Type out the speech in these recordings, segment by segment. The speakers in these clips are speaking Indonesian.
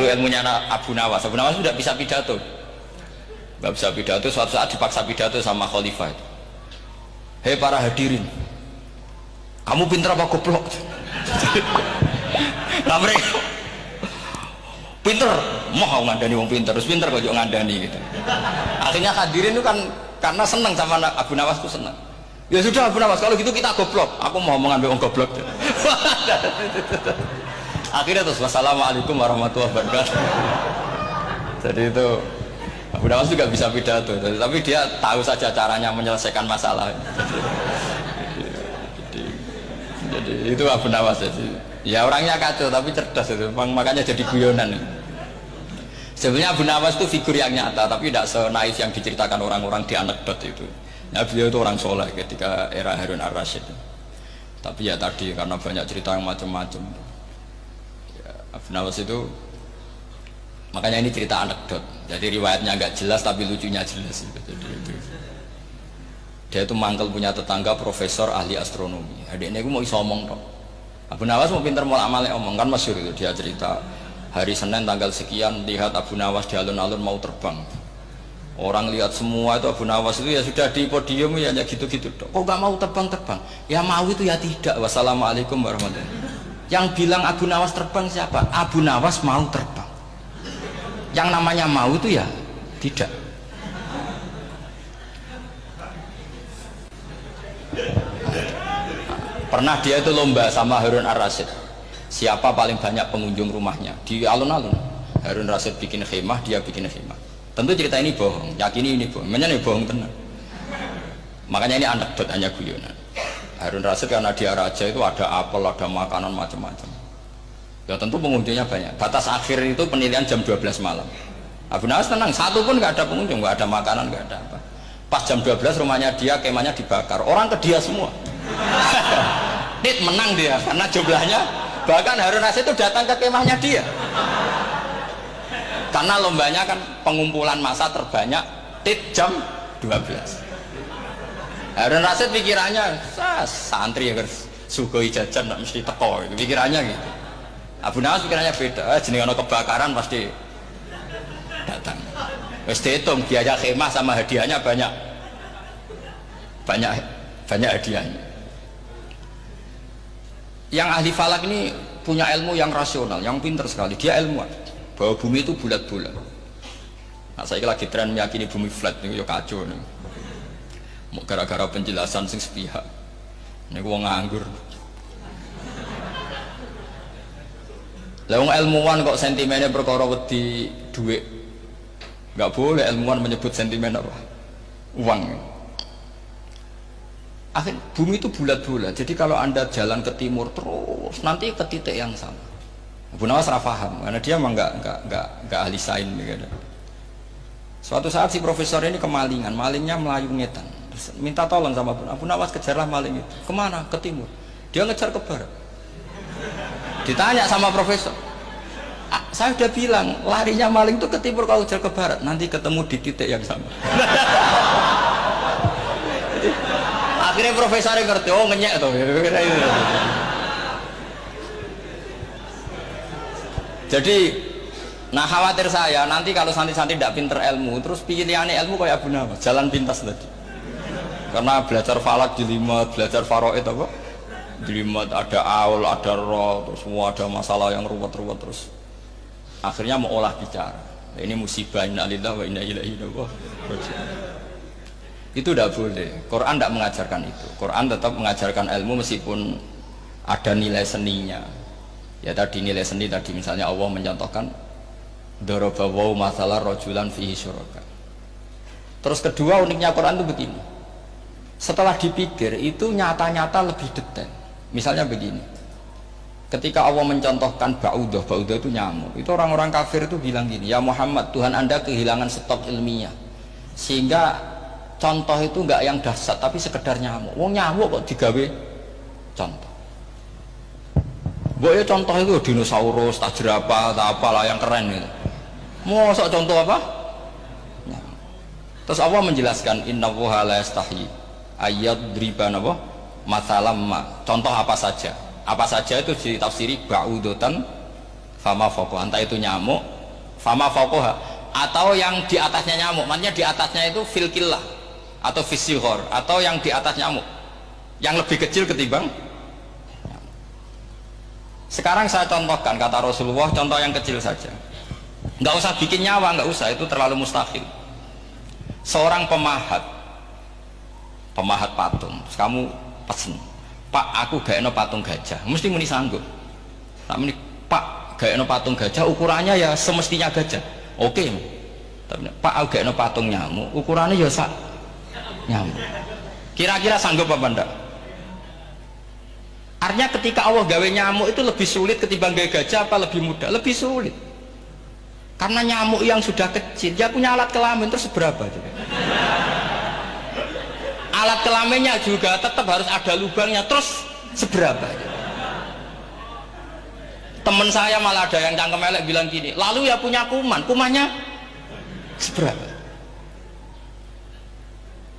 niru ilmunya Abu Nawas. Abu Nawas sudah bisa pidato, nggak bisa pidato. Suatu saat dipaksa pidato sama khalifah itu. Hei para hadirin, kamu pinter apa goblok? Lah mereka pinter, mau ngandani wong pinter, terus pinter kok juga ngandani gitu. Akhirnya hadirin itu kan karena seneng sama Abu Nawas itu seneng. Ya sudah Abu Nawas, kalau gitu kita goblok. Aku mau mengambil wong goblok. Akhirnya terus wassalamualaikum warahmatullahi wabarakatuh. Jadi itu Abu Nawas juga bisa pidato, tapi dia tahu saja caranya menyelesaikan masalah. Jadi itu Abu Nawas. Ya orangnya kacau tapi cerdas itu, makanya jadi guyonan. Sebenarnya Abu Nawas itu figur yang nyata, tapi tidak senaif yang diceritakan orang-orang di anekdot itu. Nah, beliau itu orang soleh ketika era Harun ar-Rasyid. Tapi ya tadi karena banyak cerita yang macam-macam. Ya, Abu Nawas itu, makanya ini cerita anekdot. Jadi riwayatnya agak jelas tapi lucunya jelas. Jadi itu. Dia itu mangkel punya tetangga profesor ahli astronomi. Adiknya itu mau iso omong toh. Abu Nawas mau pinter mau amalnya omong kan masyhur itu, dia cerita hari Senin tanggal sekian lihat Abu Nawas di alun-alun mau terbang. Orang lihat semua itu Abu Nawas itu ya sudah di podium ya hanya gitu-gitu. Kok nggak mau terbang-terbang? Ya mau itu ya tidak. Wassalamualaikum warahmatullahi wabarakatuh. Yang bilang Abu Nawas terbang siapa? Abu Nawas mau terbang. Yang namanya mau itu ya tidak. Pernah dia itu lomba sama Harun ar-Rasyid. Siapa paling banyak pengunjung rumahnya di alun-alun. Harun ar-Rasyid bikin khemah, dia bikin khemah. Tentu cerita ini bohong, yakini ini bohong. Makanya ini bohong tenang. Makanya ini anekdot, hanya guyonan. Harun ar-Rasyid karena dia raja itu ada apel, ada makanan macam-macam. Ya tentu pengunjungnya banyak. Batas akhir itu penilaian jam 12 malam. Abu Nawas tenang, satu pun nggak ada pengunjung, nggak ada makanan, nggak ada apa. Pas jam 12 rumahnya dia, kemahnya dibakar. Orang ke dia semua. Dit menang dia karena jumlahnya. Bahkan Harun ar-Rasyid itu datang ke kemahnya dia. Karena lombanya kan pengumpulan massa terbanyak tit jam 12. Harun ar-Rasyid pikirannya santri ya sugoi jajan tidak mesti teko gitu. Pikirannya gitu. Abu Nawas pikirannya beda. Jenenge ana kebakaran pasti datang. Wis dihitung biaya khemah sama hadiahnya banyak hadiahnya. Yang ahli falak ini punya ilmu yang rasional, yang pintar sekali. Dia ilmuwan bahwa bumi itu bulat-bulat. Nah, saya lagi tren meyakini bumi flat nih, ya kacau nih. Mau gara-gara penjelasan sing sepihak. Ini gua nganggur. Lah wong ilmuwan kok sentimennya perkara wedi duit. Enggak boleh ilmuwan menyebut sentimen apa? Uang. Akhir bumi itu bulat-bulat. Jadi kalau Anda jalan ke timur terus nanti ke titik yang sama. Abu Nawas salah paham karena dia memang enggak ahli sains gitu. Suatu saat si profesor ini kemalingan, malingnya melayu ngetan. Terus minta tolong sama Abu Nawas, kejarlah maling itu. Kemana? Ke timur. Dia ngejar ke barat. Ditanya sama profesor, saya udah bilang larinya maling itu ke timur, kalau kejar ke barat nanti ketemu di titik yang sama. Akhirnya profesornya ngerti, oh ngenyek tuh. Jadi, nah khawatir saya nanti kalau santri-santri tidak pinter ilmu, terus pilihannya ilmu kayak Abu Nawas, jalan pintas tadi. Karena belajar falak jelimet, belajar faraid apa? Jelimet, ada aul, ada roh, terus semua ada masalah yang ruwet-ruwet terus. Akhirnya mau olah bicara. Ini musibah, inna lillahi wa inna ilaihi raji'un. Itu tidak boleh. Quran tidak mengajarkan itu. Quran tetap mengajarkan ilmu meskipun ada nilai seninya. Ya tadi nilai seni tadi misalnya Allah mencontohkan daraba wa masalah rajulan fihi syuraka. Terus kedua uniknya Quran itu begini. Setelah dipikir itu nyata-nyata lebih detail. Misalnya begini. Ketika Allah mencontohkan ba'udah itu nyamuk. Itu orang-orang kafir itu bilang gini, "Ya Muhammad, Tuhan Anda kehilangan stok ilmiah." Sehingga contoh itu enggak yang dahsyat tapi sekedar nyamuk. Wong nyamuk kok digawe contoh. Boyo contoh itu dinosaurus, tak jerapah, tak apalah yang keren gitu. Mosok contoh apa? Nyamuk. Terus Allah menjelaskan innallaha la yastahi ayyadriba napa mathalam ma. Contoh apa saja? Apa saja itu ditafsiri ba'udatan fama faqa. Entah itu nyamuk fama fauqaha, atau yang di atasnya nyamuk, maksudnya di atasnya itu fil killah atau fisighor, atau yang di atas nyamuk yang lebih kecil ketimbang. Sekarang saya contohkan kata Rasulullah, contoh yang kecil saja, nggak usah bikin nyawa, nggak usah, itu terlalu mustahil. Seorang pemahat patung, terus kamu pesen, Pak aku gaekno patung gajah, mesti muni sanggup. Tak muni, Pak gaekno patung gajah ukurannya ya semestinya gajah, oke. Tapi Pak aku gaekno patung nyamuk, ukurannya ya sak nyamuk, kira-kira sanggup apa enggak? Artinya ketika Allah gawe nyamuk itu lebih sulit ketimbang gawe gajah, apa lebih mudah? Lebih sulit. Karena nyamuk yang sudah kecil, dia punya alat kelamin terus seberapa? Alat kelaminnya juga tetap harus ada lubangnya, terus seberapa? Temen saya malah ada yang cangkem elek bilang gini, lalu ya punya kumannya seberapa?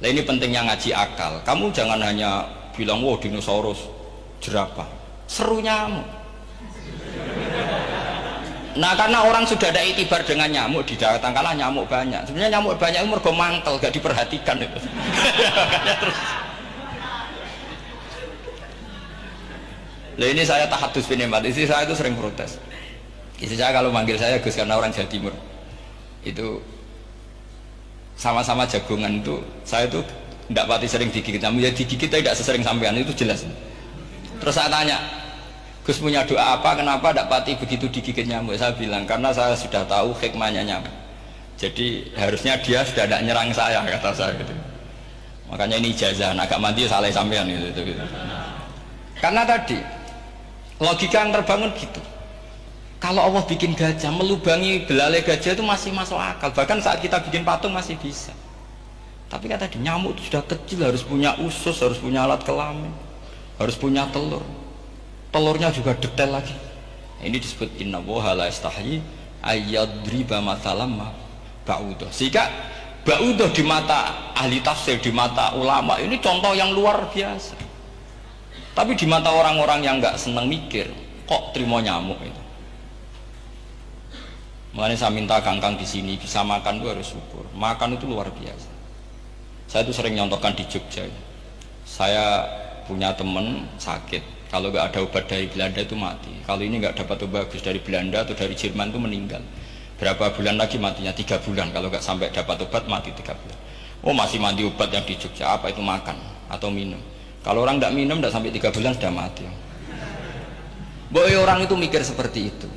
Nah ini pentingnya ngaji akal. Kamu jangan hanya bilang, wow dinosaurus, jerapah, seru nyamuk. Nah karena orang sudah ada itibar dengan nyamuk, didatangkanlah nyamuk banyak. Sebenarnya nyamuk banyak itu mergo mangkel, gak diperhatikan itu. Terus. Lah ini saya tahadus binemat, istri saya itu sering protes. Istri saya kalau manggil saya Gus karena orang Jawa Timur, itu sama-sama jagongan itu, saya itu tidak pati sering digigit, namun ya digigit tidak sesering sampean, itu jelas. Terus saya tanya, Gus punya doa apa, kenapa tidak pati begitu digigit nyamuk? Saya bilang, karena saya sudah tahu hikmahnya nyamuk, jadi harusnya dia sudah tidak nyerang saya, kata saya gitu. Makanya ini ijazah, agak mati salah sampean gitu. Karena tadi logika yang terbangun gitu, kalau Allah bikin gajah, melubangi belalai gajah itu masih masuk akal, bahkan saat kita bikin patung masih bisa. Tapi kan tadi nyamuk itu sudah kecil, harus punya usus, harus punya alat kelamin, harus punya telur, telurnya juga detail lagi. Ini disebut inna woha la istahyi ayyadriba mathalam ba'udah. Sehingga ba'udah di mata ahli tafsir, di mata ulama ini contoh yang luar biasa. Tapi di mata orang-orang yang nggak seneng mikir, kok terima nyamuk itu. Makanya saya minta kangkang di sini bisa makan itu harus syukur. Makan itu luar biasa. Saya itu sering nyontohkan di Jogja. Saya punya teman sakit, kalau nggak ada obat dari Belanda itu mati. Kalau ini nggak dapat obat bagus dari Belanda atau dari Jerman itu meninggal. Berapa bulan lagi matinya? 3 bulan. Kalau nggak sampai dapat obat mati 3 bulan. Oh masih mandi obat yang di Jogja, apa itu makan atau minum? Kalau orang tidak minum tidak sampai 3 bulan sudah mati. Boy orang itu mikir seperti itu.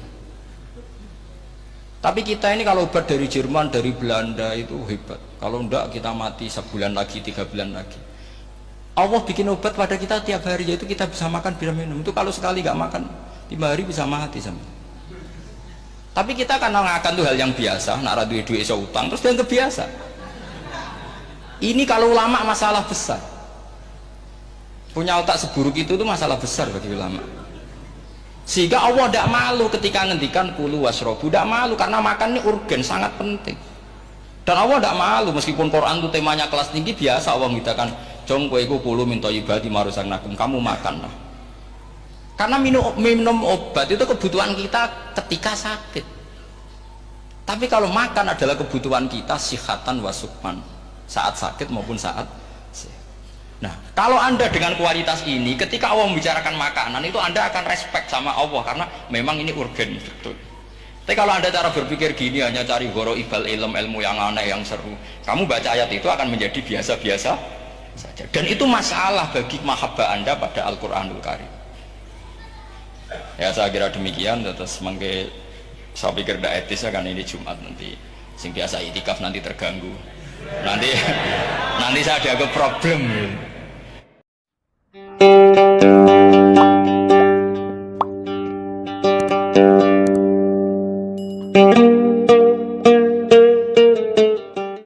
Tapi kita ini kalau obat dari Jerman, dari Belanda itu hebat. Kalau enggak kita mati sebulan lagi, 3 bulan lagi. Allah bikin obat pada kita tiap hari, yaitu kita bisa makan, bisa minum. Itu kalau sekali nggak makan 5 hari bisa mati sama. Tapi kita karena makan itu hal yang biasa, nak duit iso utang terus dianggap biasa. Ini kalau ulama masalah besar. Punya otak seburuk itu masalah besar bagi ulama. Sehingga Allah tidak malu ketika ngendikan kulu wasrobu, tidak malu karena makan ini urgen, sangat penting. Dan Allah tidak malu meskipun Quran itu temanya kelas tinggi, biasa Allah mengatakan jong kowe kulu minta ibadi marusak nakum, kamu makan lah. Karena minum obat itu kebutuhan kita ketika sakit. Tapi kalau makan adalah kebutuhan kita sihatan wasukman, saat sakit maupun saat sehat. Nah, kalau Anda dengan kualitas ini, ketika Allah membicarakan makanan itu Anda akan respect sama Allah karena memang ini urgen betul. Tapi kalau Anda cara berpikir gini, hanya cari goro ibal ilmu yang aneh, yang seru, kamu baca ayat itu akan menjadi biasa-biasa saja. Dan itu masalah bagi mahabbah Anda pada Al-Quranul Karim. Ya saya kira demikian. Terus mangke saya pikir tidak etis ya, kan ini Jumat nanti sing biasa itikaf nanti terganggu, nanti saya dianggap problem.